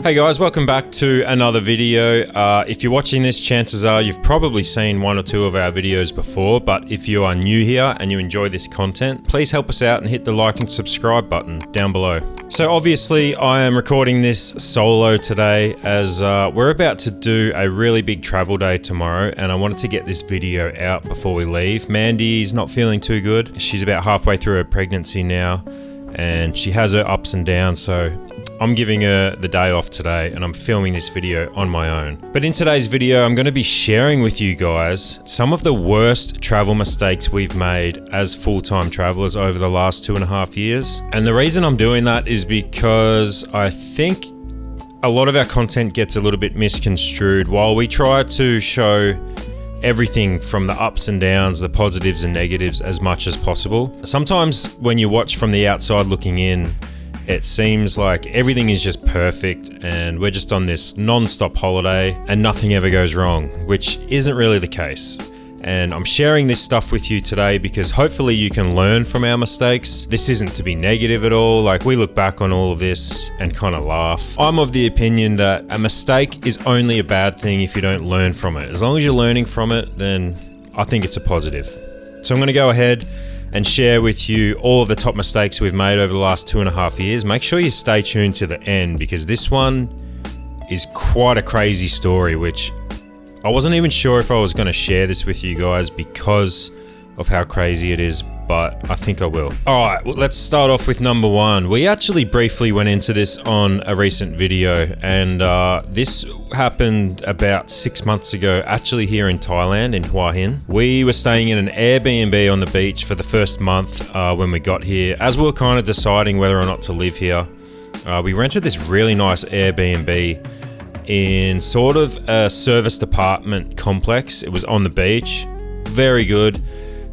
Hey guys, welcome back to another video. If you're watching this, chances are you've probably seen one or two of our videos before, but if you are new here and you enjoy this content, please help us out and hit the like and subscribe button down below. So obviously I am recording this solo today as we're about to do a really big travel day tomorrow, and I wanted to get this video out before we leave. Mandy's not feeling too good. She's about halfway through her pregnancy now and she has her ups and downs, so I'm giving her the day off today and I'm filming this video on my own. But in today's video, I'm going to be sharing with you guys some of the worst travel mistakes we've made as full-time travelers over the last 2.5 years. And the reason I'm doing that is because I think a lot of our content gets a little bit misconstrued. While we try to show everything from the ups and downs, the positives and negatives as much as possible, sometimes when you watch from the outside looking in, it seems like everything is just perfect and we're just on this non-stop holiday and nothing ever goes wrong, which isn't really the case. And I'm sharing this stuff with you today because hopefully you can learn from our mistakes. This isn't to be negative at all. Like, we look back on all of this and kind of laugh. I'm of the opinion that a mistake is only a bad thing if you don't learn from it. As long as you're learning from it, then I think it's a positive. So I'm going to go ahead and share with you all of the top mistakes we've made over the last 2.5 years. Make sure you stay tuned to the end because this one is quite a crazy story, which I wasn't even sure if I was going to share this with you guys because of how crazy it is, but I think I will. All right, well, let's start off with number one. We actually briefly went into this on a recent video, and this happened about 6 months ago, actually here in Thailand, in Hua Hin. We were staying in an Airbnb on the beach for the first month when we got here. As we were kind of deciding whether or not to live here, we rented this really nice Airbnb in sort of a serviced apartment complex. It was on the beach, very good.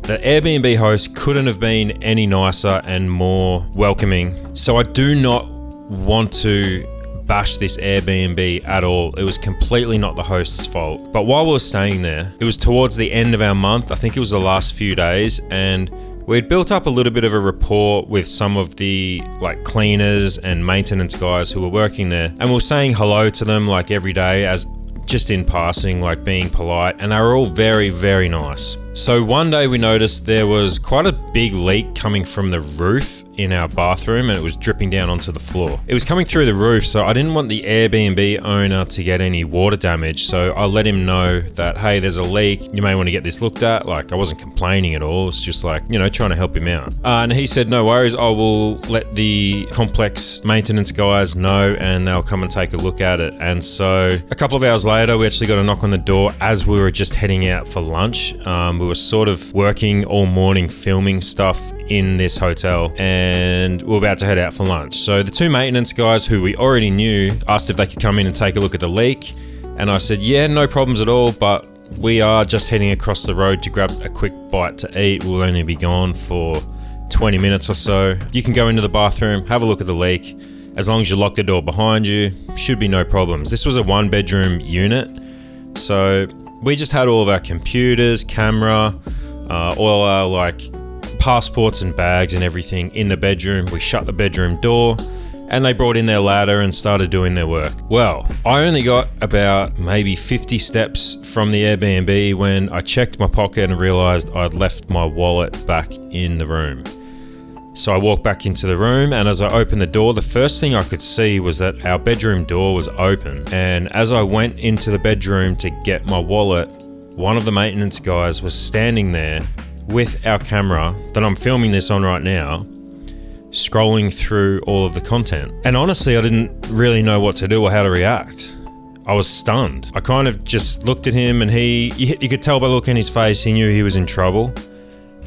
The Airbnb host couldn't have been any nicer and more welcoming. So I do not want to bash this Airbnb at all. It was completely not the host's fault. But while we were staying there, it was towards the end of our month. I think it was the last few days, and we'd built up a little bit of a rapport with some of the cleaners and maintenance guys who were working there. And we were saying hello to them every day, as just in passing, being polite, and they were all very, very nice. So one day we noticed there was quite a big leak coming from the roof in our bathroom, and it was dripping down onto the floor. It was coming through the roof, so I didn't want the Airbnb owner to get any water damage, so I let him know that, hey, there's a leak, you may want to get this looked at. I wasn't complaining at all, it's just trying to help him out. And he said, no worries, I will let the complex maintenance guys know and they'll come and take a look at it. And so a couple of hours later, we actually got a knock on the door as we were just heading out for lunch. We were sort of working all morning filming stuff in this hotel, and we were about to head out for lunch. So the two maintenance guys who we already knew asked if they could come in and take a look at the leak, and I said, yeah, no problems at all, but we are just heading across the road to grab a quick bite to eat. We'll only be gone for 20 minutes or so. You can go into the bathroom, have a look at the leak. As long as you lock the door behind you, should be no problems. This was a 1-bedroom unit, so we just had all of our computers, camera, all our passports and bags and everything in the bedroom. We shut the bedroom door and they brought in their ladder and started doing their work. Well, I only got about maybe 50 steps from the Airbnb when I checked my pocket and realized I'd left my wallet back in the room. So I walked back into the room, and as I opened the door, the first thing I could see was that our bedroom door was open. And as I went into the bedroom to get my wallet, one of the maintenance guys was standing there with our camera that I'm filming this on right now, scrolling through all of the content. And honestly, I didn't really know what to do or how to react. I was stunned. I kind of just looked at him, and you could tell by the look in his face, he knew he was in trouble.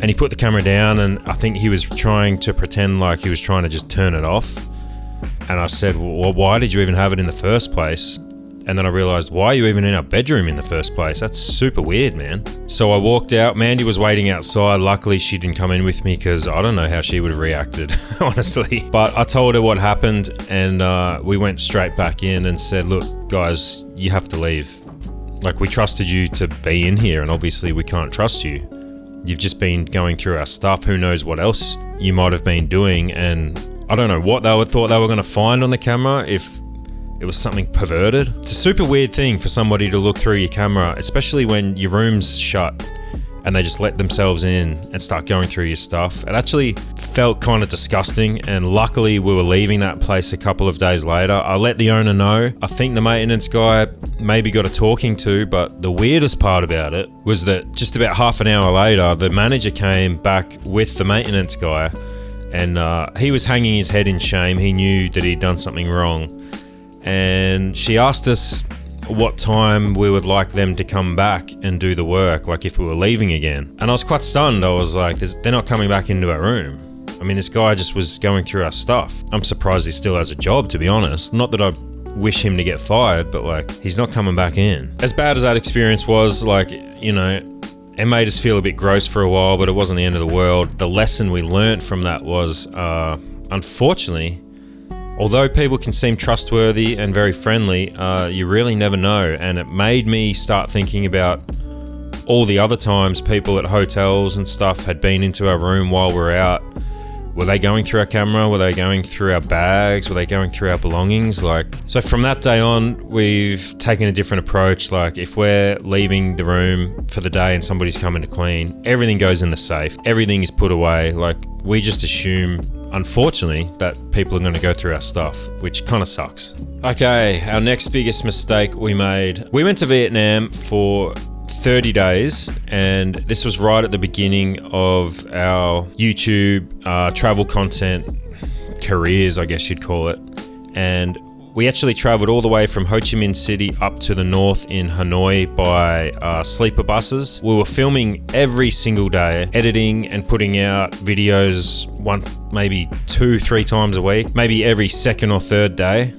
And he put the camera down, and I think he was trying to pretend like he was trying to just turn it off. And I said, well, why did you even have it in the first place? And then I realized, why are you even in our bedroom in the first place? That's super weird, man. So I walked out. Mandy was waiting outside. Luckily, she didn't come in with me because I don't know how she would have reacted, honestly. But I told her what happened, and we went straight back in and said, look, guys, you have to leave. We trusted you to be in here, and obviously we can't trust you. You've just been going through our stuff. Who knows what else you might have been doing, and I don't know what they thought they were going to find on the camera if it was something perverted. It's a super weird thing for somebody to look through your camera, especially when your room's shut and they just let themselves in and start going through your stuff. It actually felt kind of disgusting, and luckily we were leaving that place a couple of days later. I let the owner know. I think the maintenance guy maybe got a talking to, but the weirdest part about it was that just about half an hour later, the manager came back with the maintenance guy, and he was hanging his head in shame. He knew that he'd done something wrong, and she asked us what time we would like them to come back and do the work, like if we were leaving again. And I was quite stunned. I was like, they're not coming back into our room. I mean, this guy just was going through our stuff. I'm surprised he still has a job, to be honest. Not that I wish him to get fired, but like, he's not coming back in. As bad as that experience was, like, you know, it made us feel a bit gross for a while, but it wasn't the end of the world. The lesson we learnt from that was, unfortunately, although people can seem trustworthy and very friendly, you really never know. And it made me start thinking about all the other times people at hotels and stuff had been into our room while we're out. Were they going through our camera? Were they going through our bags? Were they going through our belongings? So from that day on, we've taken a different approach. Like, if we're leaving the room for the day and somebody's coming to clean, everything goes in the safe. Everything is put away. Like, we just assume, unfortunately, that people are going to go through our stuff, which kind of sucks. Okay, our next biggest mistake we made. We went to Vietnam for 30 days, and this was right at the beginning of our YouTube travel content careers, I guess you'd call it. And we actually traveled all the way from Ho Chi Minh City up to the north in Hanoi by sleeper buses. We were filming every single day, editing and putting out videos maybe 2-3 times a week, maybe every second or third day.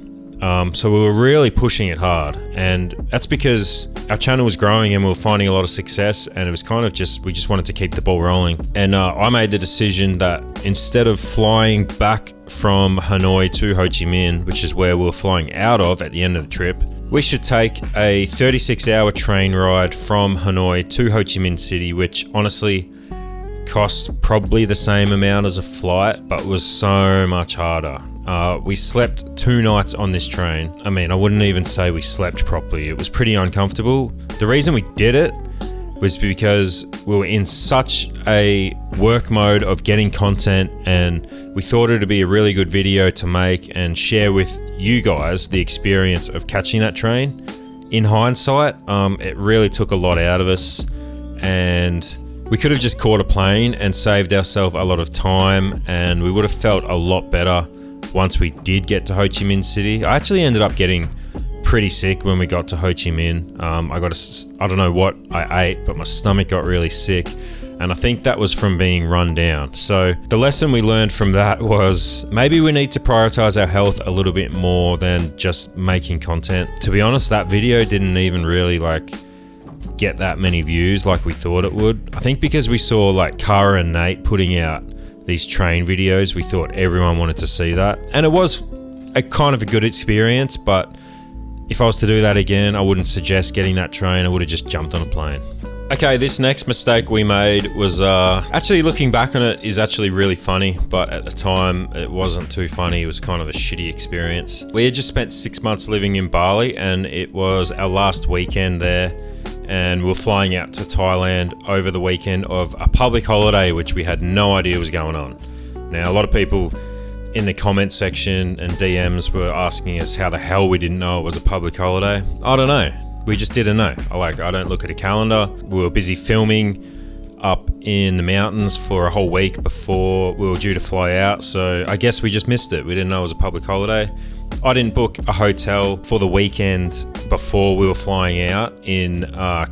So we were really pushing it hard, and that's because our channel was growing and we were finding a lot of success, and it was kind of we just wanted to keep the ball rolling. And I made the decision that instead of flying back from Hanoi to Ho Chi Minh, which is where we were flying out of at the end of the trip, we should take a 36-hour train ride from Hanoi to Ho Chi Minh City, which honestly cost probably the same amount as a flight, but was so much harder. We slept 2 nights on this train. I mean, I wouldn't even say we slept properly. It was pretty uncomfortable. The reason we did it was because we were in such a work mode of getting content, and we thought it'd be a really good video to make and share with you guys the experience of catching that train. In hindsight, it really took a lot out of us, and we could have just caught a plane and saved ourselves a lot of time, and we would have felt a lot better once we did get to Ho Chi Minh City. I actually ended up getting pretty sick when we got to Ho Chi Minh. I don't know what I ate, but my stomach got really sick, and I think that was from being run down. So the lesson we learned from that was maybe we need to prioritize our health a little bit more than just making content. To be honest, that video didn't even really get that many views like we thought it would. I think because we saw Cara and Nate putting out these train videos, we thought everyone wanted to see that. And it was a kind of a good experience, but if I was to do that again, I wouldn't suggest getting that train. I would have just jumped on a plane. Okay, this next mistake we made was, actually looking back on it is actually really funny, but at the time it wasn't too funny. It was kind of a shitty experience. We had just spent 6 months living in Bali, and it was our last weekend there. And we were flying out to Thailand over the weekend of a public holiday, which we had no idea was going on. Now, a lot of people in the comment section and DMs were asking us how the hell we didn't know it was a public holiday. I don't know. We just didn't know. I don't look at a calendar. We were busy filming up in the mountains for a whole week before we were due to fly out. So I guess we just missed it. We didn't know it was a public holiday. I didn't book a hotel for the weekend before we were flying out in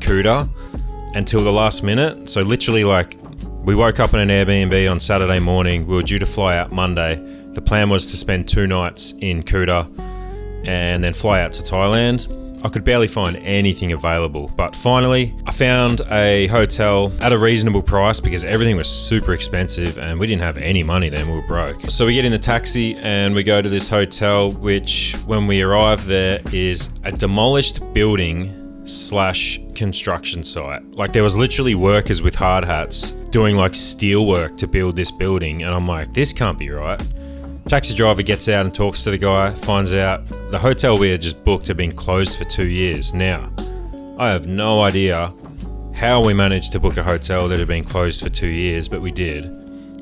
Kuta until the last minute. So literally we woke up in an Airbnb on Saturday morning. We were due to fly out Monday. The plan was to spend 2 nights in Kuta and then fly out to Thailand. I could barely find anything available, but finally I found a hotel at a reasonable price because everything was super expensive and we didn't have any money then, we were broke. So we get in the taxi and we go to this hotel, which when we arrive there is a demolished building / construction site. There was literally workers with hard hats doing steel work to build this building, and I'm like, this can't be right. Taxi driver gets out and talks to the guy, finds out the hotel we had just booked had been closed for 2 years. Now, I have no idea how we managed to book a hotel that had been closed for 2 years, but we did.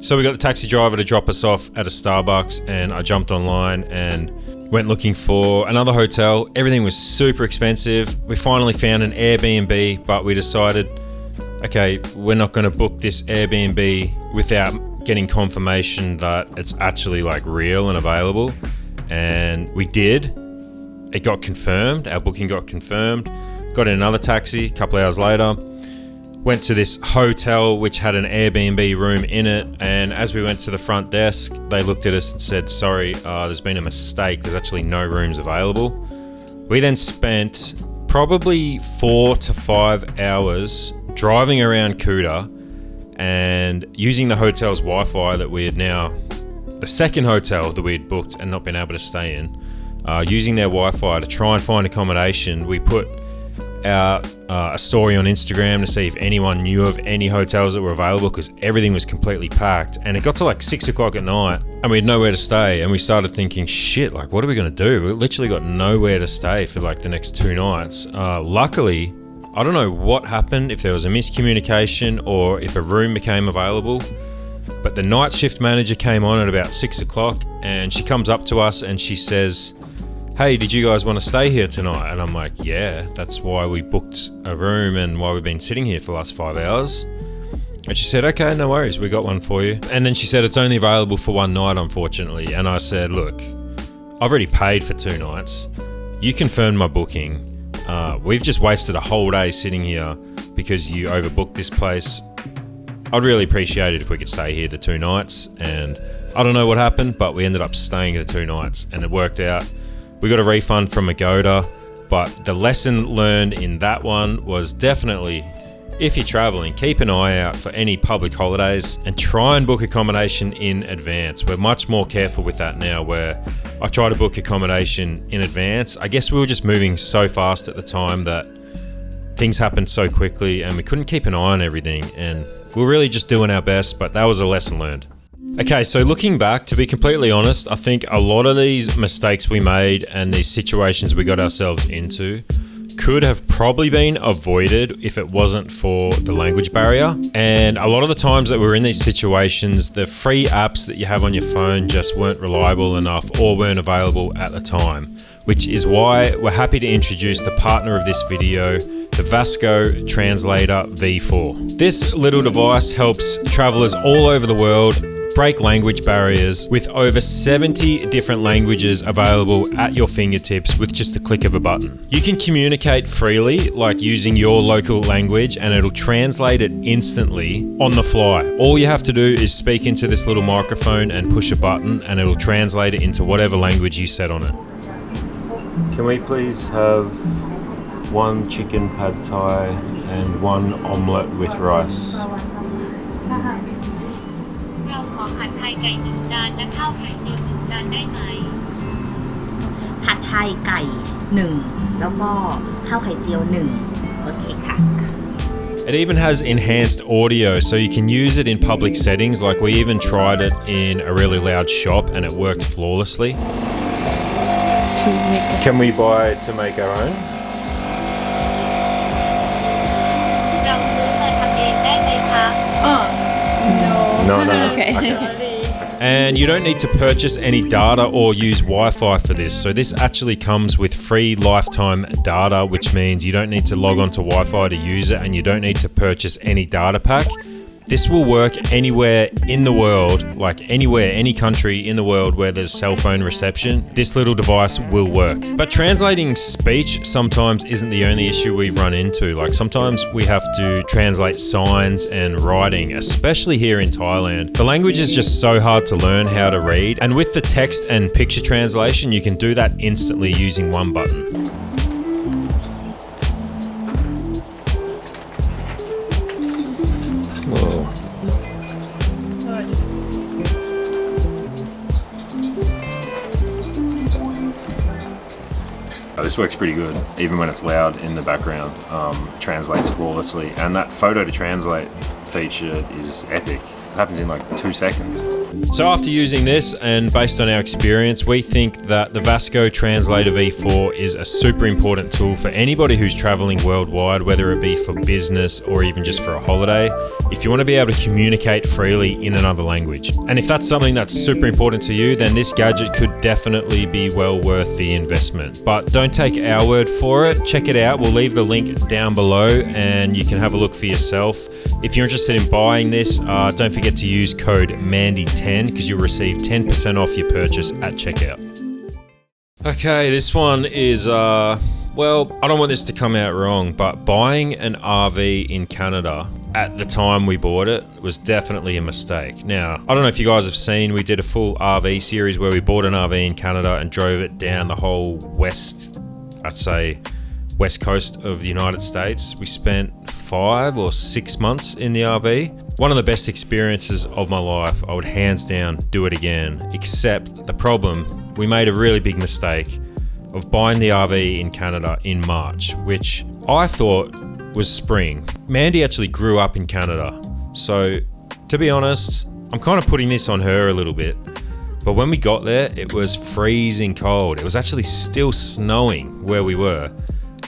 So we got the taxi driver to drop us off at a Starbucks, and I jumped online and went looking for another hotel. Everything was super expensive. We finally found an Airbnb, but we decided, okay, we're not going to book this Airbnb without getting confirmation that it's actually like real and available. And we did. It got confirmed. Our booking got confirmed. Got in another taxi a couple hours later. Went to this hotel which had an Airbnb room in it, and as we went to the front desk, they looked at us and said, sorry, there's been a mistake, there's actually no rooms available. We then spent probably 4 to 5 hours driving around Kuta and using the hotel's Wi-Fi that we had now, the second hotel that we had booked and not been able to stay in, using their Wi-Fi to try and find accommodation. We put out a story on Instagram to see if anyone knew of any hotels that were available, because everything was completely packed, and it got to like 6 o'clock at night and we had nowhere to stay, and we started thinking, shit, like what are we going to do? We literally got nowhere to stay for like the next 2 nights. Luckily, I don't know what happened, if there was a miscommunication or if a room became available, but the night shift manager came on at about 6 o'clock, and she comes up to us and she says, hey, did you guys want to stay here tonight? And I'm like, yeah, that's why we booked a room and why we've been sitting here for the last 5 hours. And she said, okay, no worries, we got one for you. And then she said, it's only available for 1 night, unfortunately. And I said, look, I've already paid for 2 nights. You confirmed my booking. We've just wasted a whole day sitting here because you overbooked this place. I'd really appreciate it if we could stay here the 2 nights. And I don't know what happened, but we ended up staying the 2 nights and it worked out. We got a refund from Agoda, but the lesson learned in that one was definitely, if you're traveling, keep an eye out for any public holidays and try and book accommodation in advance. We're much more careful with that now, where I try to book accommodation in advance. I guess we were just moving so fast at the time that things happened so quickly and we couldn't keep an eye on everything, and we're really just doing our best, but that was a lesson learned. Okay, so looking back, to be completely honest, I think a lot of these mistakes we made and these situations we got ourselves into could have probably been avoided if it wasn't for the language barrier. And a lot of the times that we're in these situations, the free apps that you have on your phone just weren't reliable enough or weren't available at the time, which is why we're happy to introduce the partner of this video, the Vasco Translator V4. This little device helps travelers all over the world break language barriers with over 70 different languages available at your fingertips with just a click of a button. You can communicate freely, like using your local language, and it'll translate it instantly on the fly. All you have to do is speak into this little microphone and push a button, and it'll translate it into whatever language you set on it. Can we please have 1 chicken pad thai and 1 omelette with rice? เราขอผัดไทยไก่1 จานและข้าวไข่เจียว1 จานได้ไหมผัดไทยไก่1แล้วก็ข้าวไข่เจียว1โอเคค่ะ It even has enhanced audio, so you can use it in public settings. Like, we even tried it in a really loud shop and it worked flawlessly. Can we buy it to make our own? เราซื้อมาทำเองได้ไหมคะ No. Okay. And you don't need to purchase any data or use Wi-Fi for this. So this actually comes with free lifetime data, which means you don't need to log on to Wi-Fi to use it, and you don't need to purchase any data pack. This will work anywhere in the world, like anywhere, any country in the world where there's cell phone reception. This little device will work. But translating speech sometimes isn't the only issue we've run into. Like, sometimes we have to translate signs and writing, especially here in Thailand. The language is just so hard to learn how to read, and with the text and picture translation, you can do that instantly using 1 button. This works pretty good, even when it's loud in the background. Translates flawlessly, and that photo to translate feature is epic. It happens in like 2 seconds. So after using this and based on our experience, we think that the Vasco Translator V4 is a super important tool for anybody who's traveling worldwide, whether it be for business or even just for a holiday, if you want to be able to communicate freely in another language. And if that's something that's super important to you, then this gadget could definitely be well worth the investment. But don't take our word for it. Check it out. We'll leave the link down below and you can have a look for yourself. If you're interested in buying this, don't forget to use code Mandy10 because you'll receive 10% off your purchase at checkout. Okay, this one is, well, I don't want this to come out wrong, but buying an RV in Canada at the time we bought it was definitely a mistake. Now, I don't know if you guys have seen, we did a full RV series where we bought an RV in Canada and drove it down the whole west coast of the United States. We spent 5 or 6 months in the RV. One of the best experiences of my life. I would hands down do it again, except the problem, we made a really big mistake of buying the RV in Canada in March, which I thought was spring. Mandy actually grew up in Canada, so to be honest, I'm kind of putting this on her a little bit. But when we got there, it was freezing cold. It was actually still snowing where we were.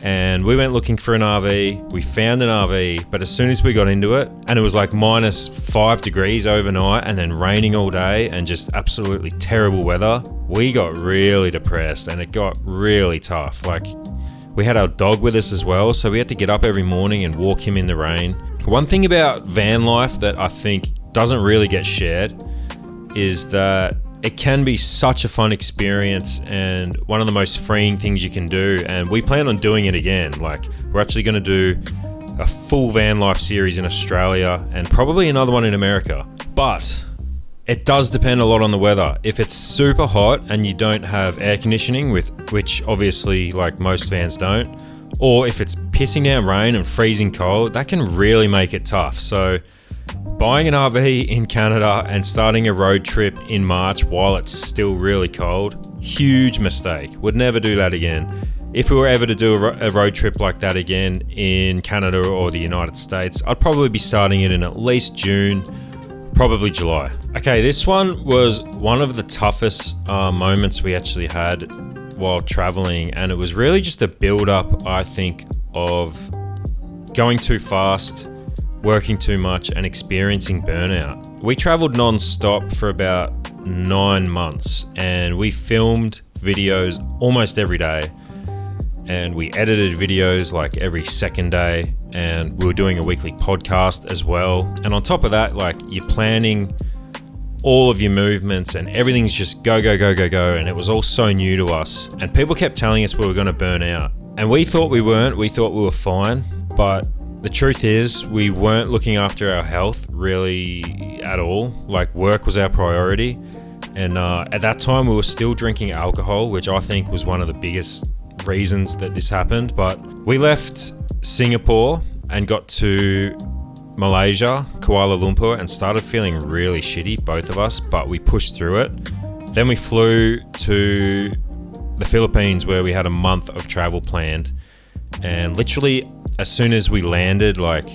And we went looking for an RV. We found an RV, but as soon as we got into it, and it was like -5 degrees overnight and then raining all day and just absolutely terrible weather, we got really depressed and it got really tough. Like, we had our dog with us as well, so we had to get up every morning and walk him in the rain. One thing about van life that I think doesn't really get shared is that it can be such a fun experience and one of the most freeing things you can do. And we plan on doing it again. Like, we're actually going to do a full van life series in Australia and probably another one in America. But it does depend a lot on the weather. If it's super hot and you don't have air conditioning, which obviously like most vans don't, or if it's pissing down rain and freezing cold, that can really make it tough. So buying an RV in Canada and starting a road trip in March while it's still really cold, huge mistake. Would never do that again. If we were ever to do a road trip like that again in Canada or the United States, I'd probably be starting it in at least June, probably July. Okay, this one was one of the toughest moments we actually had while traveling, and it was really just a build-up, I think, of going too fast, working too much and experiencing burnout. We traveled non-stop for about 9 months and we filmed videos almost every day and we edited videos like every second day, and we were doing a weekly podcast as well. And on top of that, like, you're planning all of your movements and everything's just go, go, go, go, go. And it was all so new to us and people kept telling us we were going to burn out, and we thought we weren't. We thought we were fine, but the truth is, we weren't looking after our health really at all. Like, work was our priority. And at that time, we were still drinking alcohol, which I think was one of the biggest reasons that this happened. But we left Singapore and got to Malaysia, Kuala Lumpur, and started feeling really shitty, both of us, but we pushed through it. Then we flew to the Philippines where we had a month of travel planned. And literally, as soon as we landed, like,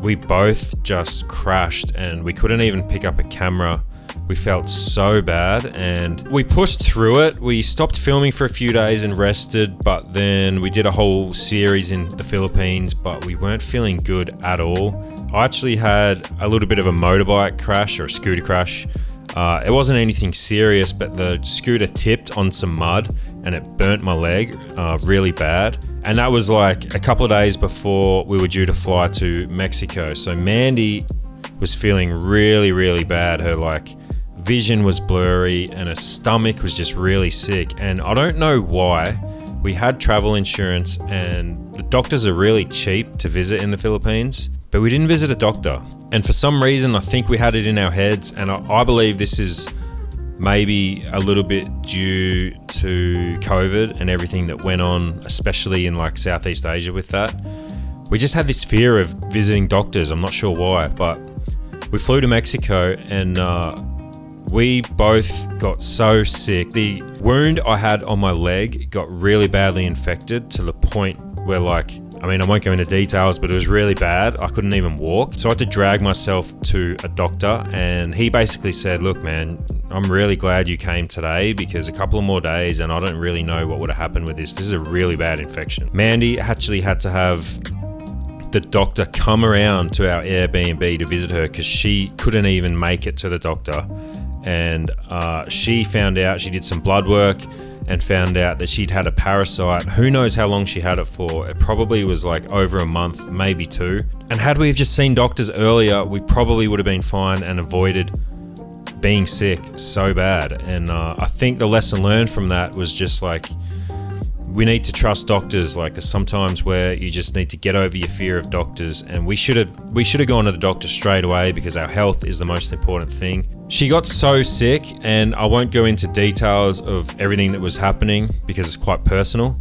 we both just crashed and we couldn't even pick up a camera. We felt so bad and we pushed through it. We stopped filming for a few days and rested, but then we did a whole series in the Philippines, but we weren't feeling good at all. I actually had a little bit of a motorbike crash or a scooter crash. It wasn't anything serious, but the scooter tipped on some mud and it burnt my leg really bad. And that was like a couple of days before we were due to fly to Mexico. So Mandy was feeling really, really bad. Her like vision was blurry and her stomach was just really sick. And I don't know why. We had travel insurance and the doctors are really cheap to visit in the Philippines, but we didn't visit a doctor. And for some reason, I think we had it in our heads, and I believe this is maybe a little bit due to COVID and everything that went on, especially in like Southeast Asia with that. We just had this fear of visiting doctors. I'm not sure why, but we flew to Mexico and we both got so sick. The wound I had on my leg got really badly infected to the point where like I mean, I won't go into details, but it was really bad. I couldn't even walk. So I had to drag myself to a doctor, and he basically said, look, man, I'm really glad you came today because a couple of more days and I don't really know what would have happened with this. This is a really bad infection. Mandy actually had to have the doctor come around to our Airbnb to visit her because she couldn't even make it to the doctor. And she found out, she did some blood work and found out that she'd had a parasite. Who knows how long she had it for? It probably was like over a month, maybe 2. And had we have just seen doctors earlier, we probably would have been fine and avoided being sick so bad. And I think the lesson learned from that was just like, we need to trust doctors. Like, there's sometimes where you just need to get over your fear of doctors, and we should have gone to the doctor straight away because our health is the most important thing. She got so sick, and I won't go into details of everything that was happening because it's quite personal,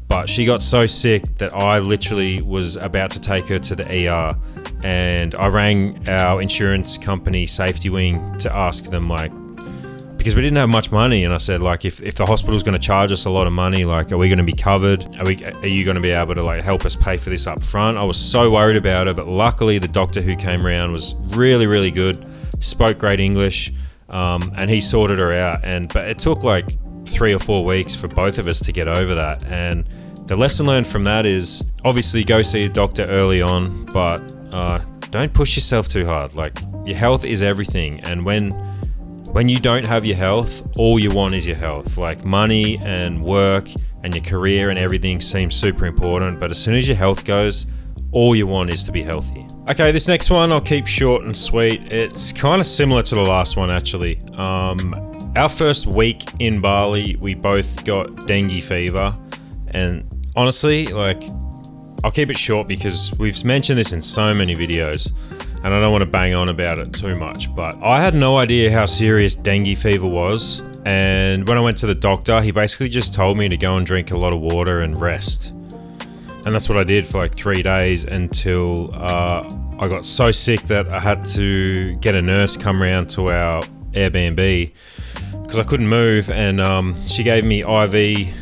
but she got so sick that I literally was about to take her to the ER, and I rang our insurance company safety wing to ask them, like, because we didn't have much money, and I said, like, if the hospital's going to charge us a lot of money, like, are we going to be covered? Are you going to be able to, like, help us pay for this up front? I was so worried about it, but luckily the doctor who came around was really, really good, spoke great English, and he sorted her out. But it took like 3 or 4 weeks for both of us to get over that. And the lesson learned from that is obviously go see a doctor early on, but don't push yourself too hard. Like, your health is everything, and when you don't have your health, all you want is your health. Like, money and work and your career and everything seems super important, but as soon as your health goes, all you want is to be healthy. Okay, this next one I'll keep short and sweet. It's kind of similar to the last one, actually. Our first week in Bali, we both got dengue fever, and honestly, like, I'll keep it short because we've mentioned this in so many videos, and I don't want to bang on about it too much, but I had no idea how serious dengue fever was. And when I went to the doctor, he basically just told me to go and drink a lot of water and rest. And that's what I did for like 3 days until I got so sick that I had to get a nurse come around to our Airbnb because I couldn't move. And she gave me IV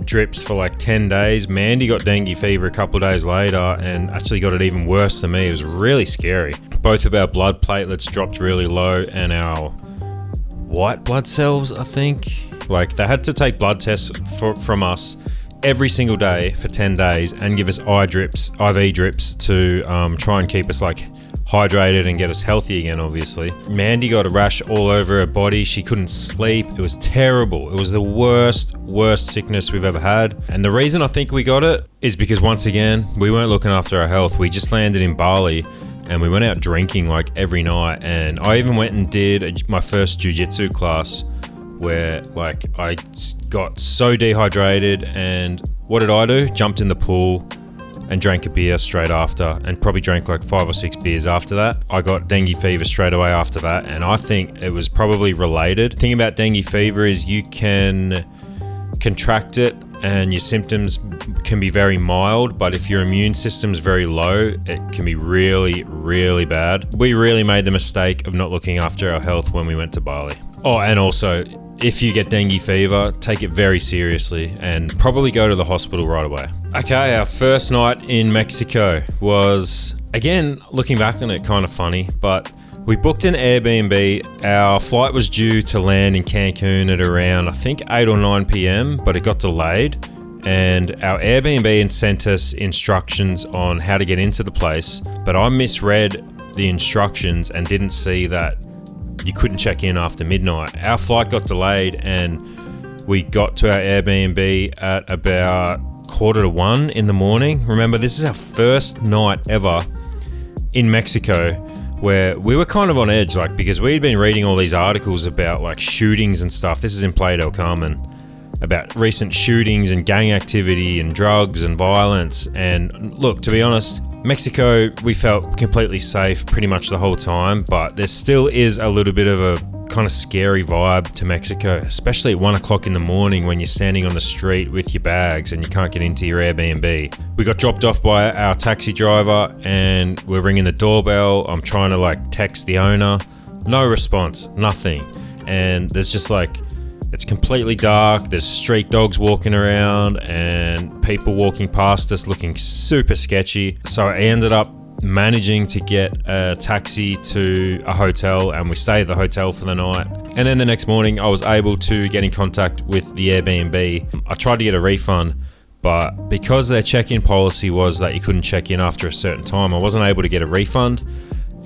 drips for like 10 days. Mandy got dengue fever a couple of days later and actually got it even worse than me. It was really scary. Both of our blood platelets dropped really low, and our white blood cells, I think, like, they had to take blood tests from us every single day for 10 days and give us IV drips to try and keep us like hydrated and get us healthy again, obviously. Mandy got a rash all over her body. She couldn't sleep. It was terrible. It was the worst sickness we've ever had. And the reason I think we got it is because, once again, we weren't looking after our health. We just landed in Bali and we went out drinking like every night. And I even went and did my first jiu-jitsu class where, like, I got so dehydrated, and what did I do? Jumped in the pool and drank a beer straight after, and probably drank like 5 or 6 beers after that. I got dengue fever straight away after that, and I think it was probably related. The thing about dengue fever is you can contract it and your symptoms can be very mild, but if your immune system's very low, it can be really, really bad. We really made the mistake of not looking after our health when we went to Bali. Oh, and also, if you get dengue fever, take it very seriously and probably go to the hospital right away. Okay, our first night in Mexico was, again, looking back on it, kind of funny, but we booked an Airbnb. Our flight was due to land in Cancun at around, I think, 8 or 9 p.m, but it got delayed. And our Airbnb sent us instructions on how to get into the place, but I misread the instructions and didn't see that you couldn't check in after midnight. Our flight got delayed and we got to our Airbnb at about 1:45 in the morning. Remember, this is our first night ever in Mexico, where we were kind of on edge, like, because we'd been reading all these articles about like shootings and stuff. This is in Playa del Carmen, about recent shootings and gang activity and drugs and violence. And look, to be honest, Mexico, we felt completely safe pretty much the whole time, but there still is a little bit of a kind of scary vibe to Mexico, especially at 1 o'clock in the morning when you're standing on the street with your bags and you can't get into your Airbnb. We got dropped off by our taxi driver and we're ringing the doorbell. I'm trying to like text the owner. No response, nothing. And there's just like It's completely dark. There's street dogs walking around and people walking past us looking super sketchy. So I ended up managing to get a taxi to a hotel, and we stayed at the hotel for the night. And then the next morning I was able to get in contact with the Airbnb. I tried to get a refund, but because their check-in policy was that you couldn't check in after a certain time, I wasn't able to get a refund,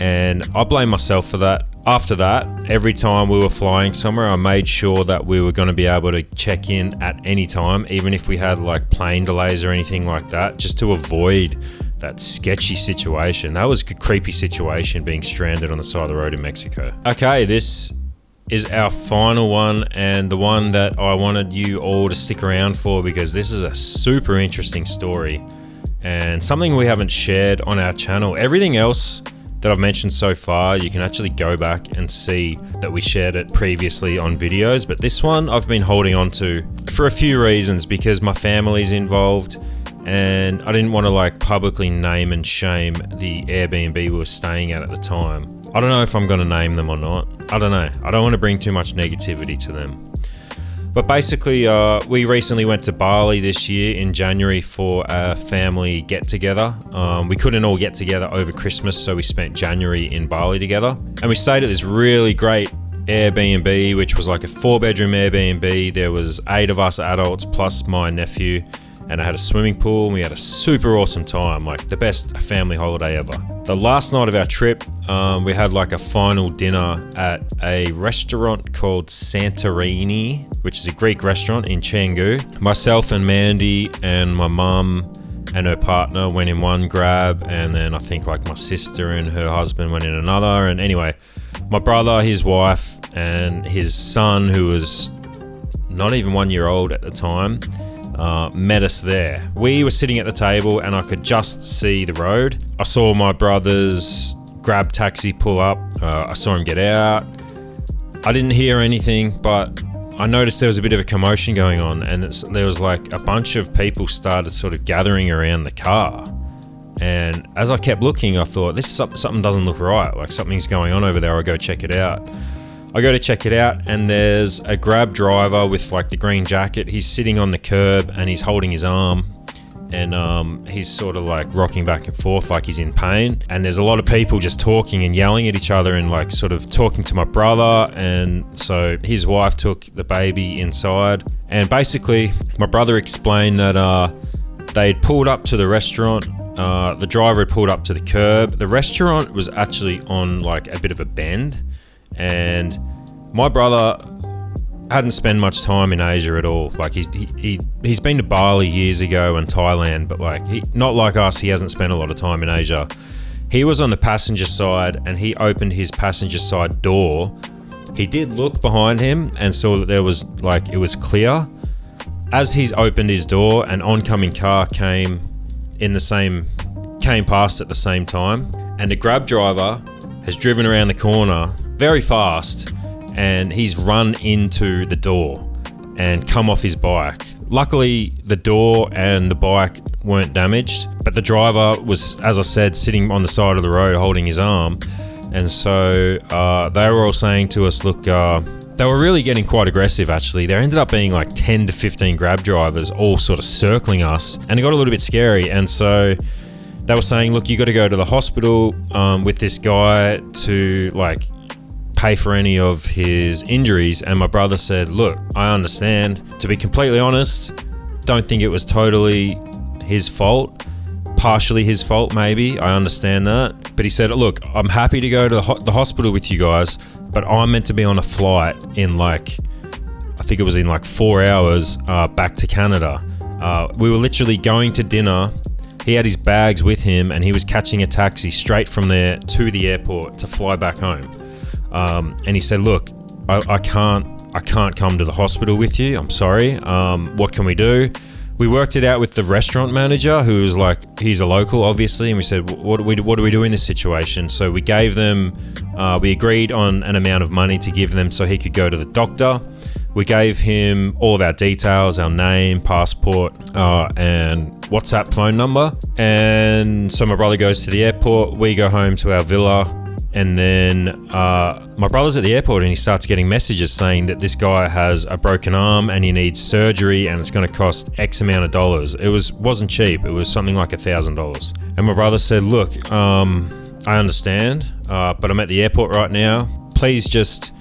and I blame myself for that. After that, every time we were flying somewhere, I made sure that we were going to be able to check in at any time, even if we had like plane delays or anything like that, just to avoid that sketchy situation. That was a creepy situation, being stranded on the side of the road in Mexico. Okay, this is our final one, and the one that I wanted you all to stick around for, because this is a super interesting story and something we haven't shared on our channel. Everything else that I've mentioned so far, you can actually go back and see that we shared it previously on videos, but this one I've been holding on to for a few reasons, because my family's involved and I didn't want to like publicly name and shame the Airbnb we were staying at the time. I don't know if I'm going to name them or not. I don't know. I don't want to bring too much negativity to them. But basically, we recently went to Bali this year in January for a family get-together. We couldn't all get together over Christmas, so we spent January in Bali together. And we stayed at this really great Airbnb, which was like a 4-bedroom Airbnb. There was 8 of us adults plus my nephew, and I had a swimming pool, and we had a super awesome time, like the best family holiday ever. The last night of our trip, we had like a final dinner at a restaurant called Santorini, which is a Greek restaurant in Canggu. Myself and Mandy and my mum and her partner went in one grab, and then I think like my sister and her husband went in another. And anyway, my brother, his wife, and his son, who was not even 1 year old at the time, met us there. We were sitting at the table and I could just see the road. I saw my brother's grab taxi pull up. I saw him get out. I didn't hear anything, but I noticed there was a bit of a commotion going on, and there was like a bunch of people started sort of gathering around the car. And as I kept looking, I thought, this is something doesn't look right. Like something's going on over there. I'll go check it out. I go to check it out, and there's a grab driver with like the green jacket. He's sitting on the curb and he's holding his arm, and he's sort of like rocking back and forth like he's in pain. And there's a lot of people just talking and yelling at each other and like sort of talking to my brother. And so his wife took the baby inside, and basically my brother explained that they'd pulled up to the restaurant. The driver had pulled up to the curb. The restaurant was actually on like a bit of a bend, and my brother hadn't spent much time in Asia at all. Like he's been to Bali years ago and Thailand, but like not like us, he hasn't spent a lot of time in Asia. He was on the passenger side, and he opened his passenger side door. He did look behind him and saw that there was like, it was clear. As he's opened his door, an oncoming car came past at the same time, and the grab driver has driven around the corner very fast, and he's run into the door and come off his bike. Luckily, the door and the bike weren't damaged, but the driver was, as I said, sitting on the side of the road holding his arm. And so they were all saying to us, look, they were really getting quite aggressive actually. There ended up being like 10 to 15 grab drivers all sort of circling us, and it got a little bit scary. And so they were saying, look, you got to go to the hospital with this guy to like pay for any of his injuries. And my brother said, look, I understand. To be completely honest, don't think it was totally his fault. Partially his fault, maybe. I understand that. But he said, look, I'm happy to go to the hospital with you guys, but I'm meant to be on a flight in like, I think it was in like 4 hours back to Canada. We were literally going to dinner. He had his bags with him, and he was catching a taxi straight from there to the airport to fly back home. And he said, look, I can't come to the hospital with you. I'm sorry. What can we do? We worked it out with the restaurant manager, who's like, he's a local, obviously. And we said, what do we do in this situation? So we gave them, we agreed on an amount of money to give them so he could go to the doctor. We gave him all of our details, our name, passport, and WhatsApp phone number. And so my brother goes to the airport. We go home to our villa. And then my brother's at the airport and he starts getting messages saying that this guy has a broken arm and he needs surgery and it's going to cost X amount of dollars. It wasn't cheap. It was something like $1,000. And my brother said, look, I understand, but I'm at the airport right now. Please just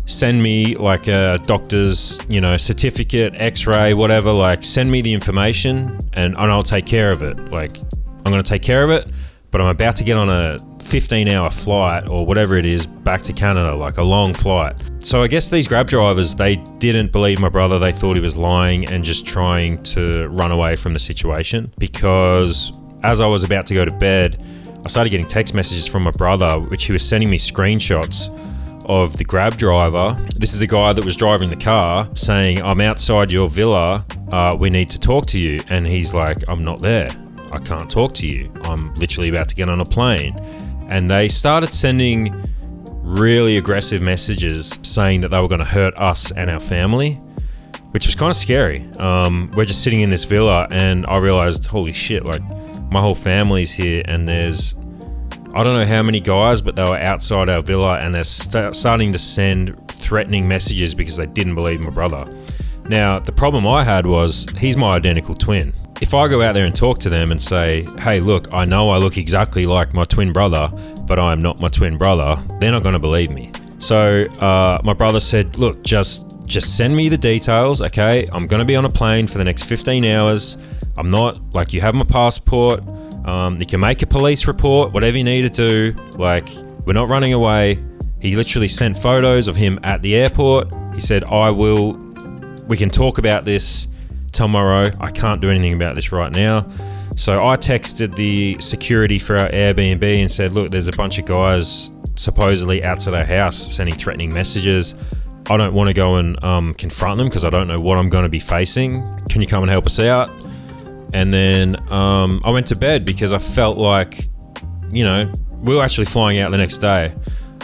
send me like a doctor's, certificate, x-ray, whatever, like send me the information and I'll take care of it. Like I'm going to take care of it, but I'm about to get on a 15-hour flight or whatever it is back to Canada, like a long flight. So I guess these Grab drivers, they didn't believe my brother. They thought he was lying and just trying to run away from the situation, because as I was about to go to bed, I started getting text messages from my brother, which he was sending me screenshots of the Grab driver. This is the guy that was driving the car, saying, I'm outside your villa, we need to talk to you. And he's like, I'm not there. I can't talk to you. I'm literally about to get on a plane. And they started sending really aggressive messages saying that they were going to hurt us and our family, which was kind of scary. We're just sitting in this villa and I realized, holy shit, like my whole family's here and there's, I don't know how many guys, but they were outside our villa and they're starting to send threatening messages because they didn't believe my brother. Now, the problem I had was he's my identical twin. If I go out there and talk to them and say, hey, look, I know I look exactly like my twin brother, but I am not my twin brother, they're not going to believe me. So my brother said, look, just send me the details, okay? I'm going to be on a plane for the next 15 hours. I'm not, like, you have my passport. You can make a police report, whatever you need to do. Like, we're not running away. He literally sent photos of him at the airport. He said, we can talk about this tomorrow. I can't do anything about this right now. So I texted the security for our Airbnb and said, look, there's a bunch of guys supposedly outside our house sending threatening messages. I don't want to go and confront them because I don't know what I'm going to be facing. Can you come and help us out? And then I went to bed because I felt like, we were actually flying out the next day.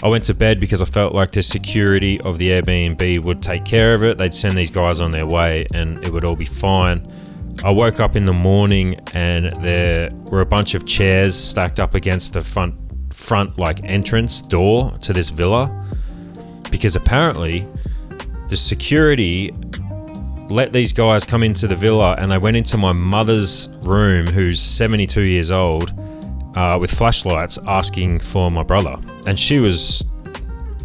I went to bed because I felt like the security of the Airbnb would take care of it. They'd send these guys on their way and it would all be fine. I woke up in the morning and there were a bunch of chairs stacked up against the front like entrance door to this villa, because apparently the security let these guys come into the villa and they went into my mother's room, who's 72 years old, with flashlights asking for my brother. And she was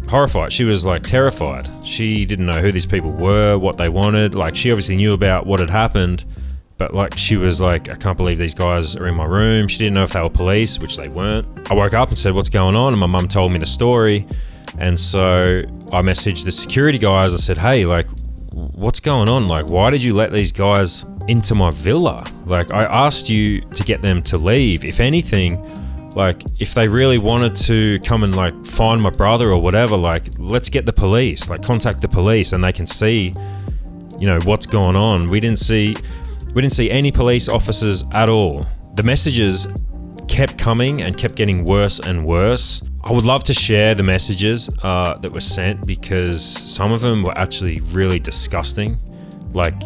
horrified. She was like terrified. She didn't know who these people were, what they wanted. Like, she obviously knew about what had happened, but like, she was like, I can't believe these guys are in my room. She didn't know if they were police, which they weren't. I woke up and said, what's going on? And my mum told me the story. And so I messaged the security guys. I said, hey, like, what's going on? Like, why did you let these guys into my villa? Like, I asked you to get them to leave. If anything, like, if they really wanted to come and like find my brother or whatever, like, let's get the police, like contact the police and they can see, what's going on. We didn't see any police officers at all. The messages kept coming and kept getting worse and worse. I would love to share the messages that were sent, because some of them were actually really disgusting. Like,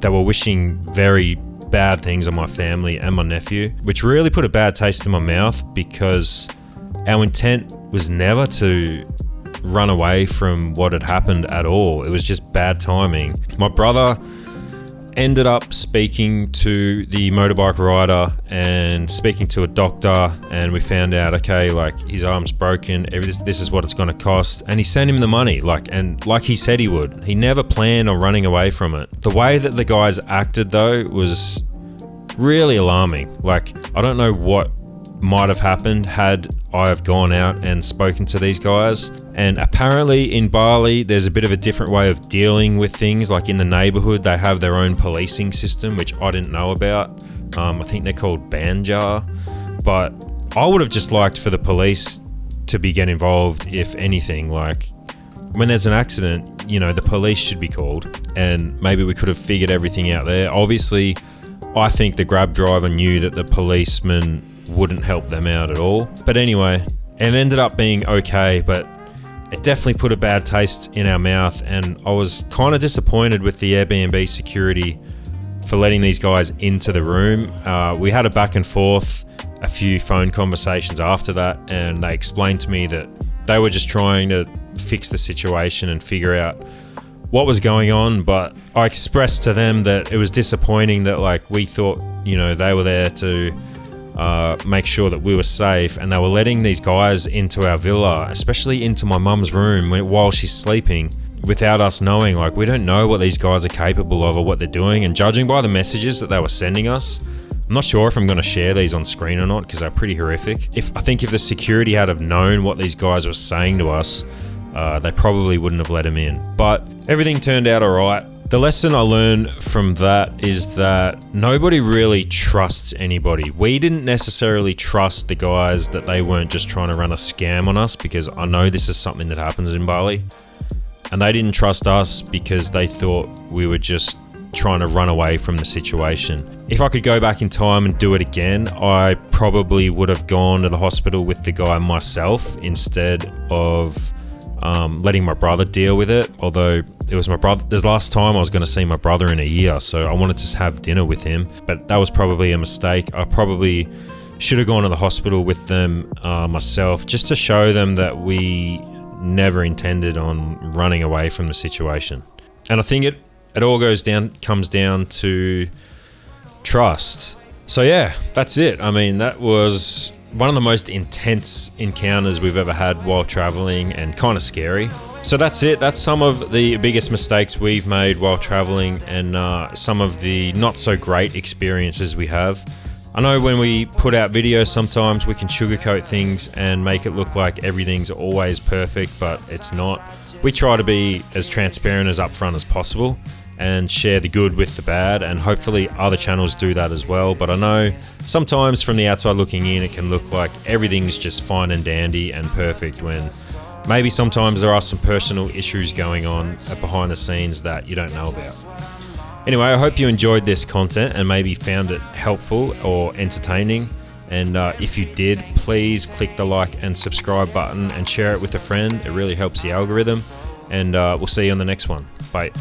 they were wishing very bad things on my family and my nephew, which really put a bad taste in my mouth, because our intent was never to run away from what had happened at all. It was just bad timing. My brother ended up speaking to the motorbike rider and speaking to a doctor, and we found out, okay, like, his arm's broken, this is what it's going to cost, and he sent him the money, like he said he would. He never planned on running away from it. The way that the guys acted, though, was really alarming. Like, I don't know what might have happened had I have gone out and spoken to these guys. And apparently in Bali, there's a bit of a different way of dealing with things. Like, in the neighborhood, they have their own policing system, which I didn't know about. I think they're called Banjar. But I would have just liked for the police to get involved, if anything. Like, when there's an accident, the police should be called, and maybe we could have figured everything out there. Obviously, I think the Grab driver knew that the policeman wouldn't help them out at all. But anyway, it ended up being okay, but it definitely put a bad taste in our mouth, and I was kind of disappointed with the Airbnb security for letting these guys into the room. We had a back and forth, a few phone conversations after that, and they explained to me that they were just trying to fix the situation and figure out what was going on. But I expressed to them that it was disappointing that like we thought, you know, they were there to make sure that we were safe, and they were letting these guys into our villa, especially into my mum's room while she's sleeping, without us knowing. Like, we don't know what these guys are capable of or what they're doing, and judging by the messages that they were sending us, I'm not sure if I'm going to share these on screen or not because they're pretty horrific. I think if the security had have known what these guys were saying to us, they probably wouldn't have let him in. But everything turned out all right. The lesson I learned from that is that nobody really trusts anybody. We didn't necessarily trust the guys that they weren't just trying to run a scam on us, because I know this is something that happens in Bali. And they didn't trust us because they thought we were just trying to run away from the situation. If I could go back in time and do it again, I probably would have gone to the hospital with the guy myself instead of letting my brother deal with it. Although it was my brother, the last time I was going to see my brother in a year, so I wanted to have dinner with him, but that was probably a mistake. I probably should have gone to the hospital with them myself, just to show them that we never intended on running away from the situation. And I think it all comes down to trust. So yeah, that's it. I mean, that was one of the most intense encounters we've ever had while traveling, and kind of scary. So that's it. That's some of the biggest mistakes we've made while traveling, and some of the not so great experiences we have. I know when we put out videos, sometimes we can sugarcoat things and make it look like everything's always perfect, but it's not. We try to be as transparent as upfront as possible and share the good with the bad, and hopefully other channels do that as well. But I know sometimes from the outside looking in, it can look like everything's just fine and dandy and perfect, when maybe sometimes there are some personal issues going on behind the scenes that you don't know about. Anyway, I hope you enjoyed this content and maybe found it helpful or entertaining. And if you did, please click the like and subscribe button and share it with a friend. It really helps the algorithm. And we'll see you on the next one. Bye.